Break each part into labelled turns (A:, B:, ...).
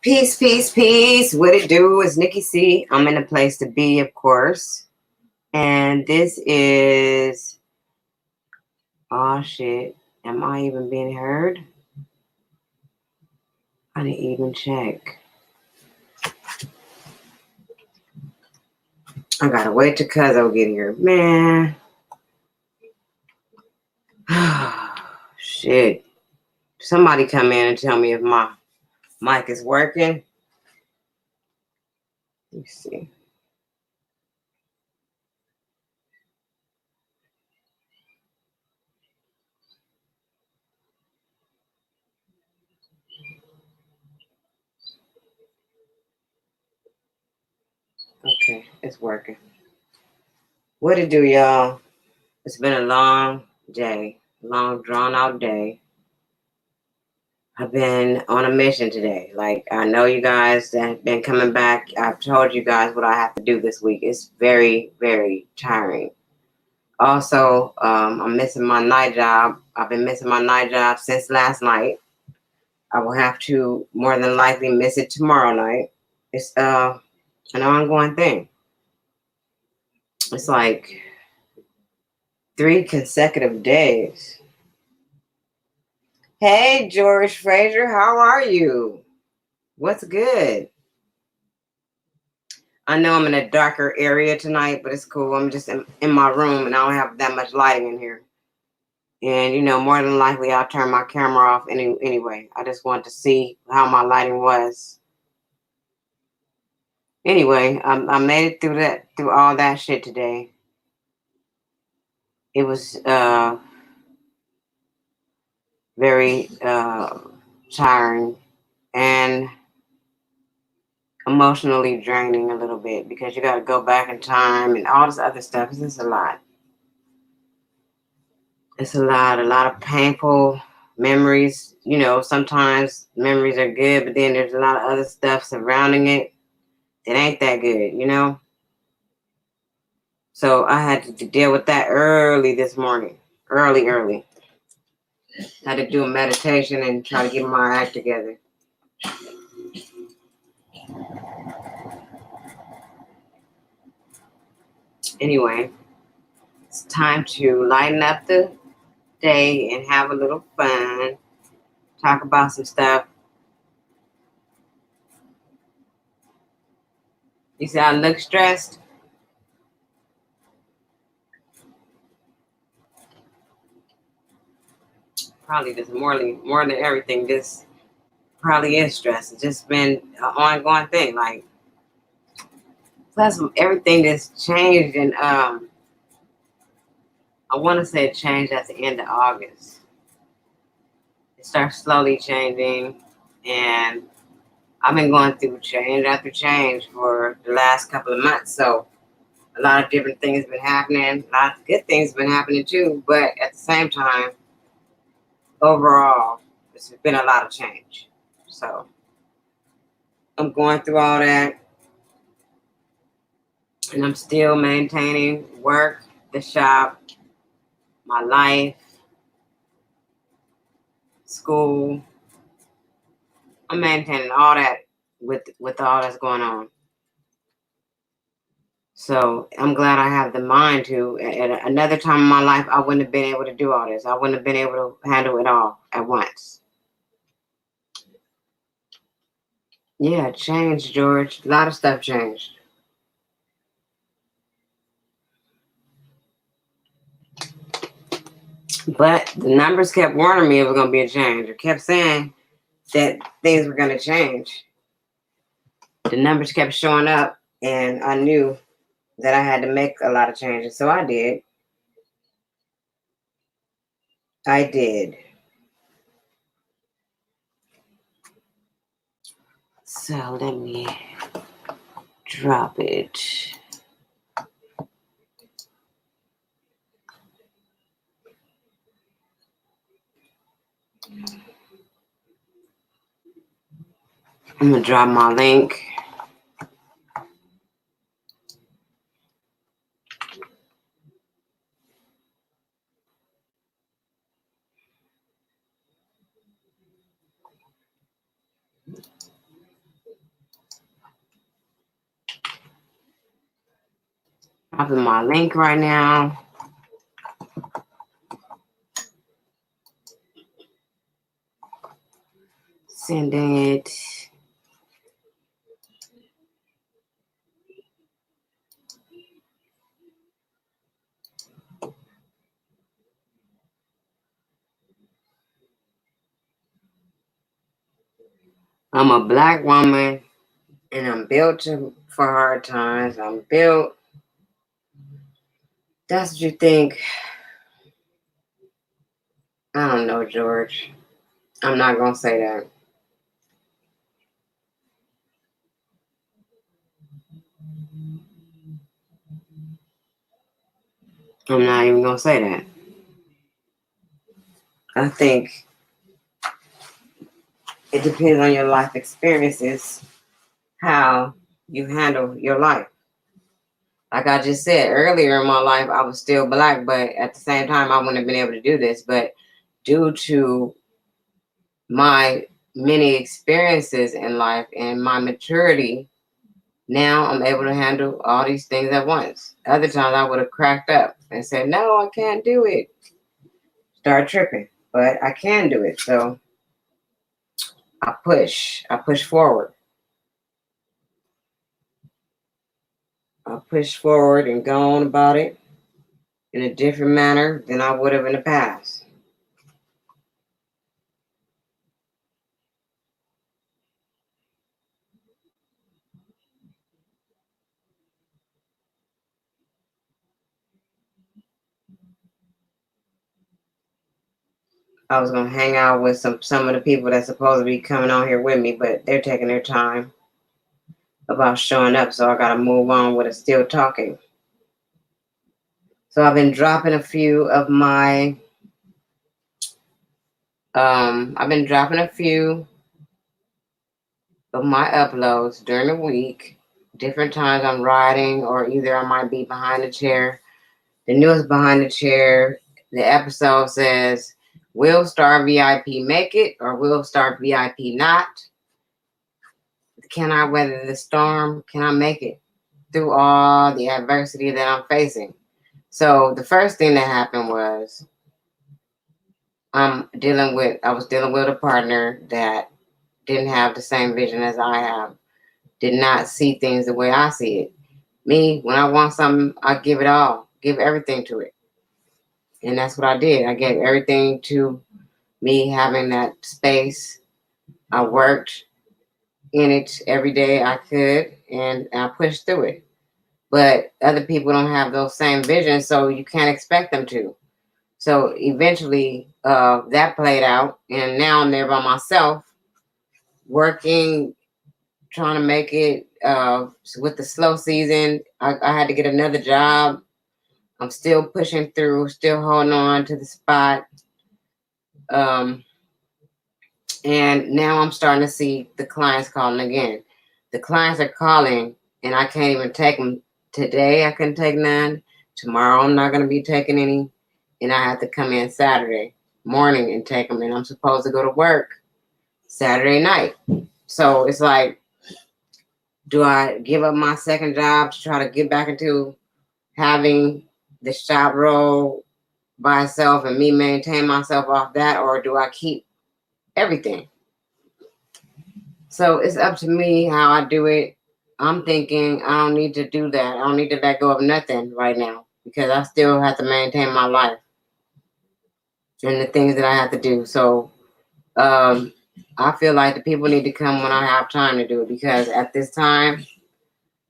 A: Peace, peace, peace. What it do is Nicki C. I'm in a place to be, of course. And this is... Oh, shit. Am I even being heard? I didn't even check. I gotta wait till Cuzzo get here. Man. Shit. Somebody come in and tell me if my mic is working. Let me see. Okay, it's working. What it do, y'all? It's been a long day, long drawn out day. I've been on a mission today. Like, I know you guys that have been coming back. I've told you guys what I have to do this week. It's very, very tiring. Also, I'm missing my night job. I've been missing my night job since last night. I will have to more than likely miss it tomorrow night. It's an ongoing thing. It's like 3 consecutive days. Hey, George Fraser, how are you? What's good? I know I'm in a darker area tonight, but it's cool. I'm just in my room, and I don't have that much lighting in here. And, you know, more than likely, I'll turn my camera off anyway. I just want to see how my lighting was. Anyway, I made it through all that shit today. It was very tiring and emotionally draining a little bit because you got to go back in time and all this other stuff. It's just a lot. It's a lot of painful memories. You know, sometimes memories are good, but then there's a lot of other stuff surrounding it that ain't that good, you know? So I had to deal with that early this morning. Early. Had to do a meditation and try to get my act together. Anyway, it's time to lighten up the day and have a little fun. Talk about some stuff. You see, I look stressed. Probably just more than everything. This probably is stress. It's just been an ongoing thing. Like, plus everything that's changed, and I want to say it changed at the end of August. It starts slowly changing, and I've been going through change after change for the last couple of months. So a lot of different things have been happening. A lot of good things have been happening too. But at the same time, overall, it's been a lot of change. So I'm going through all that. And I'm still maintaining work, the shop, my life, school. I'm maintaining all that with all that's going on. So I'm glad I have the mind to. At another time in my life, I wouldn't have been able to do all this. I wouldn't have been able to handle it all at once. Yeah, it changed, George. A lot of stuff changed. But the numbers kept warning me it was going to be a change. It kept saying that things were going to change. The numbers kept showing up, and I knew that I had to make a lot of changes. So I did. I did. So let me drop it. I'm going to drop my link. Dropping my link right now. Sending it. I'm a black woman and I'm built for hard times. I'm built. That's what you think. I don't know, George. I'm not going to say that. I'm not even going to say that. I think it depends on your life experiences, how you handle your life. Like I just said earlier in my life, I was still black, but at the same time, I wouldn't have been able to do this. But due to my many experiences in life and my maturity, now I'm able to handle all these things at once. Other times I would have cracked up and said, no, I can't do it. Start tripping. But I can do it. So I push. I push forward. I push forward and go on about it in a different manner than I would have in the past. I was gonna hang out with some of the people that's supposed to be coming on here with me, but they're taking their time about showing up, so I gotta move on with it still talking. So I've been dropping a few of my I've been dropping a few of my uploads during the week. Different times I'm riding, or either I might be behind the chair. The newest behind the chair, the episode says, will Star VIP make it or will Star VIP not? Can I weather the storm? Can I make it through all the adversity that I'm facing? So the first thing that happened was I was dealing with a partner that didn't have the same vision as I have, did not see things the way I see it. Me, when I want something, I give it all, give everything to it. And that's what I did. I gave everything to me having that space. I worked in it every day I could, and I pushed through it. But other people don't have those same visions, so you can't expect them to. So eventually, that played out, and now I'm there by myself, working, trying to make it. With the slow season, I had to get another job. I'm still pushing through, still holding on to the spot. Um, and now I'm starting to see the clients calling again. The clients are calling, and I can't even take them today. I couldn't take none. Tomorrow, I'm not going to be taking any, and I have to come in Saturday morning and take them. And I'm supposed to go to work Saturday night. So it's like, do I give up my second job to try to get back into having the shop role by itself and me maintain myself off that, or do I keep everything? So it's up to me how I do it. I'm thinking I don't need to do that. I don't need to let go of nothing right now because I still have to maintain my life and the things that I have to do. So I feel like the people need to come when I have time to do it, because at this time,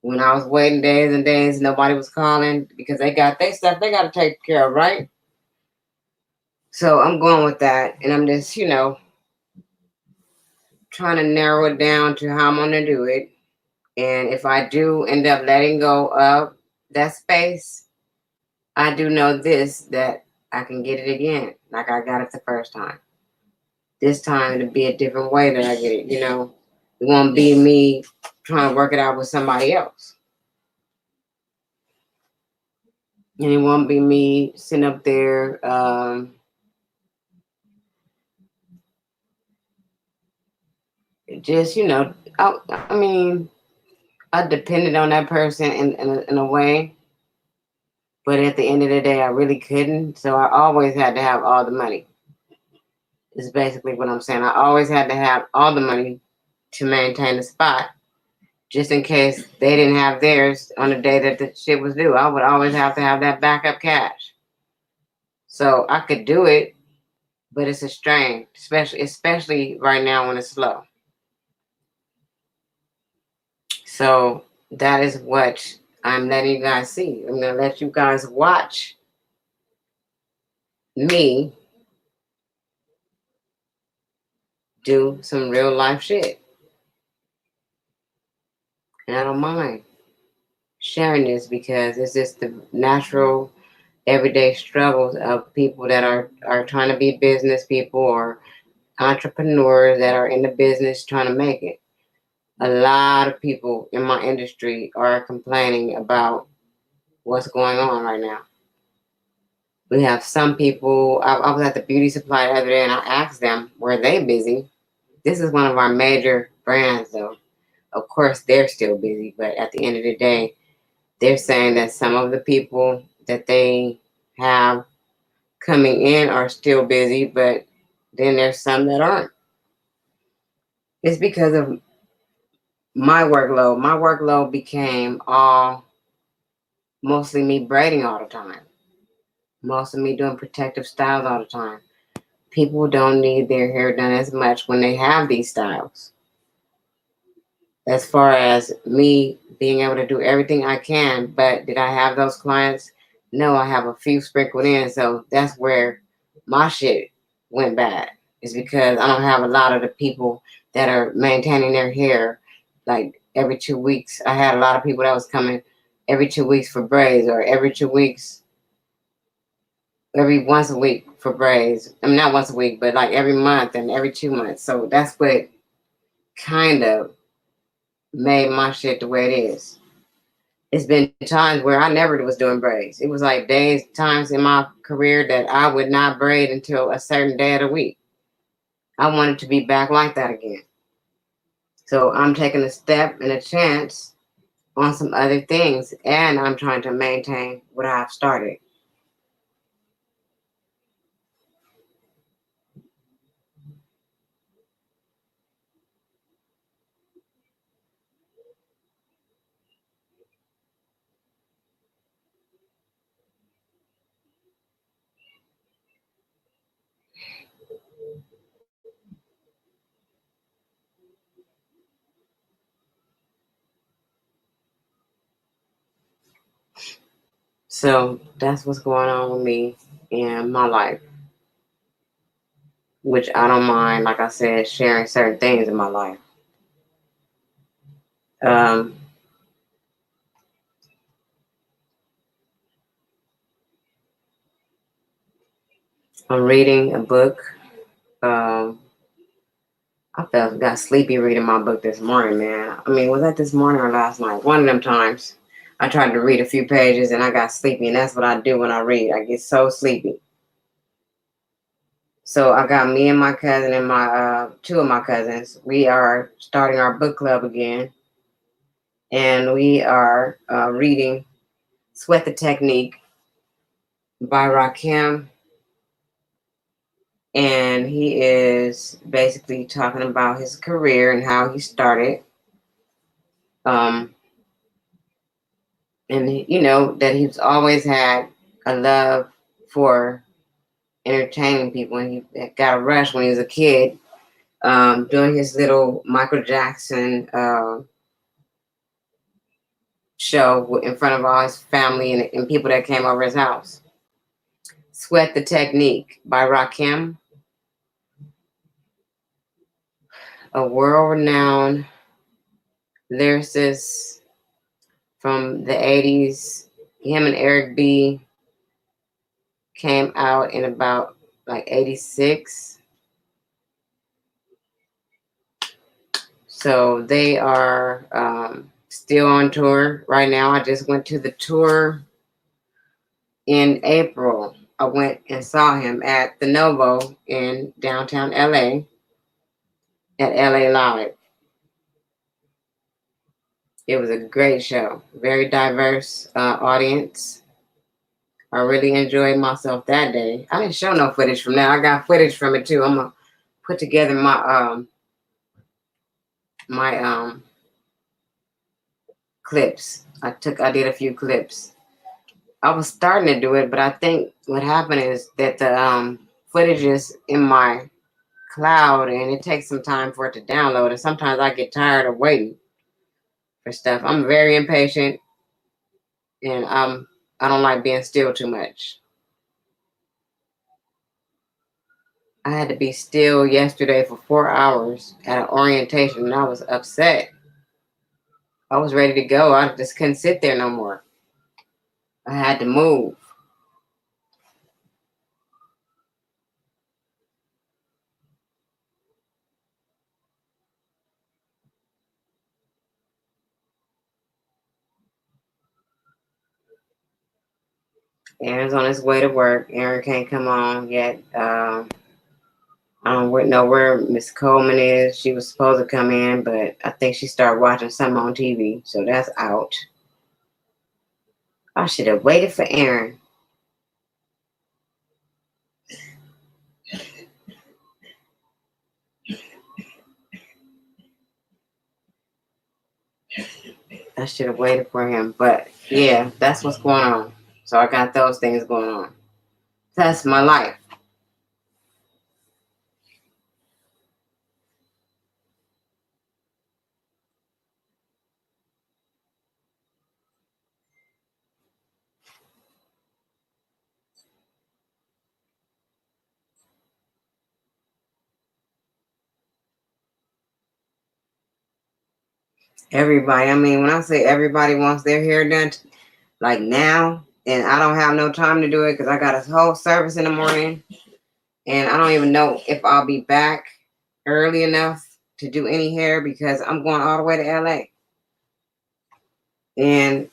A: when I was waiting days and days, nobody was calling because they got their stuff they got to take care of, right? So I'm going with that, and I'm just, trying to narrow it down to how I'm going to do it. And if I do end up letting go of that space, I do know this, that I can get it again, like I got it the first time. This time it'll be a different way that I get it, It won't be me trying to work it out with somebody else. And it won't be me sitting up there just, I mean, I depended on that person in a way. But at the end of the day, I really couldn't. So I always had to have all the money. Is basically what I'm saying. I always had to have all the money to maintain the spot, just in case they didn't have theirs on the day that the shit was due. I would always have to have that backup cash. So I could do it, but it's a strain, especially right now when it's slow. So that is what I'm letting you guys see. I'm gonna let you guys watch me do some real life shit. And I don't mind sharing this because it's just the natural everyday struggles of people that are trying to be business people or entrepreneurs that are in the business trying to make it. A lot of people in my industry are complaining about what's going on right now. We have some people. I was at the beauty supply the other day and I asked them, were they busy? This is one of our major brands, though. Of course, they're still busy, but at the end of the day, they're saying that some of the people that they have coming in are still busy, but then there's some that aren't. It's because of my workload. My workload became all mostly me braiding all the time, most of me doing protective styles all the time. People don't need their hair done as much when they have these styles. As far as me being able to do everything I can, but did I have those clients? No, I have a few sprinkled in. So that's where my shit went bad. Is because I don't have a lot of the people that are maintaining their hair like every 2 weeks. I had a lot of people that was coming every 2 weeks for braids or every 2 weeks, every once a week for braids. I mean, not once a week, but like every month and every 2 months. So that's what kind of made my shit the way it is. It's been times where I never was doing braids. It was like times in my career that I would not braid until a certain day of the week. I wanted to be back like that again. So I'm taking a step and a chance on some other things, and I'm trying to maintain what I've started. So that's what's going on with me in my life, which I don't mind, like I said, sharing certain things in my life. Um, I'm reading a book. Um, I got sleepy reading my book this morning, man. I mean, was that this morning or last night? One of them times. I tried to read a few pages and I got sleepy, and that's what I do when I read. I get so sleepy. So I got me and my cousin and my two of my cousins. We are starting our book club again, and we are reading "Sweat the Technique" by Rakim, and he is basically talking about his career and how he started. Um, and you know that he's always had a love for entertaining people, and he got a rush when he was a kid, doing his little Michael Jackson show in front of all his family and people that came over his house. Sweat the Technique by Rakim, a world-renowned lyricist from the 80s. Him and Eric B came out in about like 86. So they are still on tour right now. I just went to the tour in April. I went and saw him at the Novo in downtown LA at LA Live. It was a great show, very diverse audience. I really enjoyed myself that day. I didn't show no footage from that. I got footage from it too. I'm gonna put together my clips. I did a few clips. I was starting to do it, but I think what happened is that the footage is in my cloud and it takes some time for it to download. And sometimes I get tired of waiting for stuff. I'm very impatient and I don't like being still too much. I had to be still yesterday for 4 hours at an orientation and I was upset. I was ready to go. I just couldn't sit there no more. I had to move. Aaron's on his way to work. Aaron can't come on yet. I don't know where Miss Coleman is. She was supposed to come in, but I think she started watching something on TV, so that's out. I should have waited for Aaron. I should have waited for him. But yeah, that's what's going on. So I got those things going on. That's my life. Everybody, I mean, when I say everybody wants their hair done, like now, and I don't have no time to do it because I got a whole service in the morning, and I don't even know if I'll be back early enough to do any hair because I'm going all the way to LA. And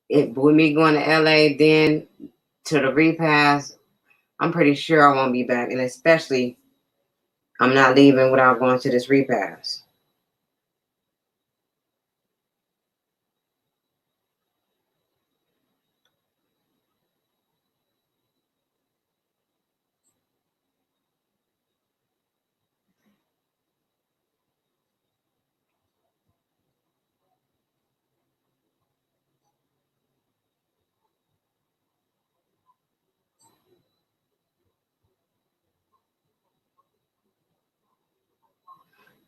A: with me going to LA, then to the repass, I'm pretty sure I won't be back. And especially, I'm not leaving without going to this repass.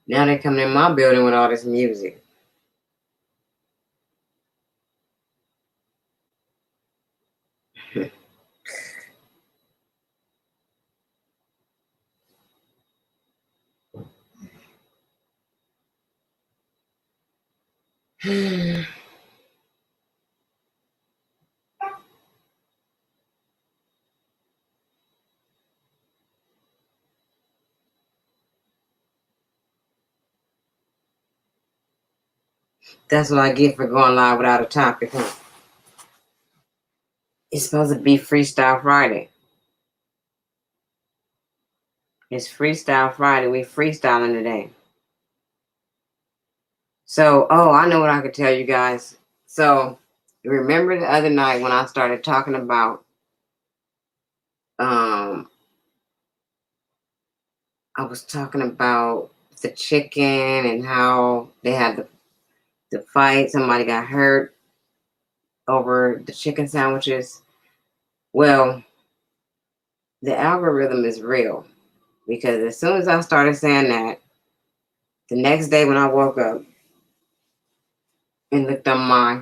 A: Now they're coming in my building with all this music. That's what I get for going live without a topic, huh? It's supposed to be Freestyle Friday. It's Freestyle Friday. We freestyling today. So, oh, I know what I could tell you guys. So, remember the other night when I started talking about, um, I was talking about the chicken and how they had the fight. Somebody got hurt over the chicken sandwiches. Well, the algorithm is real because as soon as I started saying that, the next day when I woke up and looked on my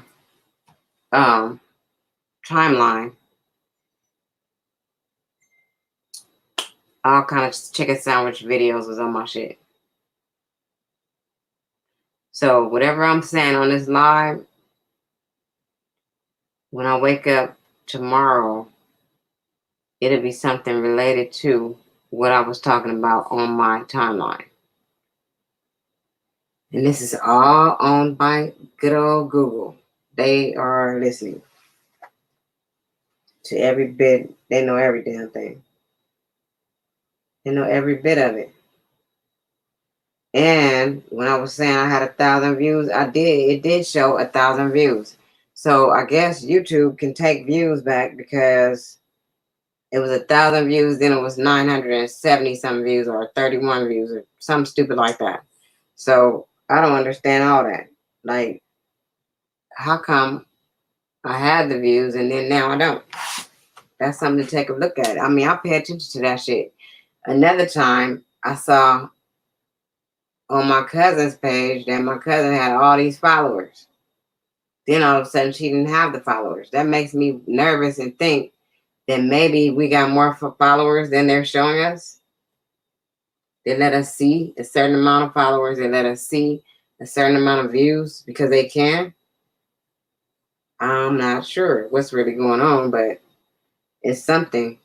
A: um, timeline, all kind of chicken sandwich videos was on my shit. So whatever I'm saying on this live, when I wake up tomorrow, it'll be something related to what I was talking about on my timeline. And this is all owned by good old Google. They are listening to every bit. They know every damn thing. They know every bit of it. And when I was saying I had 1,000 views, I did. It did show 1,000 views. So I guess YouTube can take views back because it was 1,000 views, then it was 970 some views or 31 views or something stupid like that. So I don't understand all that. Like, how come I had the views and then now I don't? That's something to take a look at. I mean, I pay attention to that shit. Another time I saw on my cousin's page that my cousin had all these followers. Then all of a sudden she didn't have the followers. That makes me nervous and think that maybe we got more followers than they're showing us. They let us see a certain amount of followers. They let us see a certain amount of views because they can. I'm not sure what's really going on, but it's something.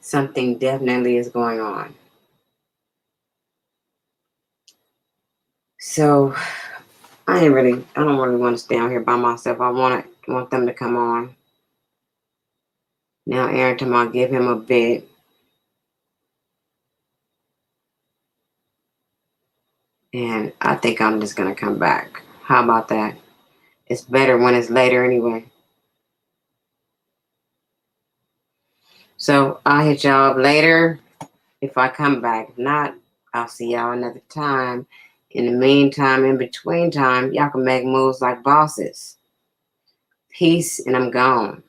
A: Something definitely is going on. So I don't really want to stay out here by myself. I want them to come on. Now every time I give him a bit, and I think I'm just gonna come back. How about that? It's better when it's later anyway. So I'll hit y'all up later if I come back. If not, I'll see y'all another time. In the meantime, in between time, y'all can make moves like bosses. Peace, and I'm gone.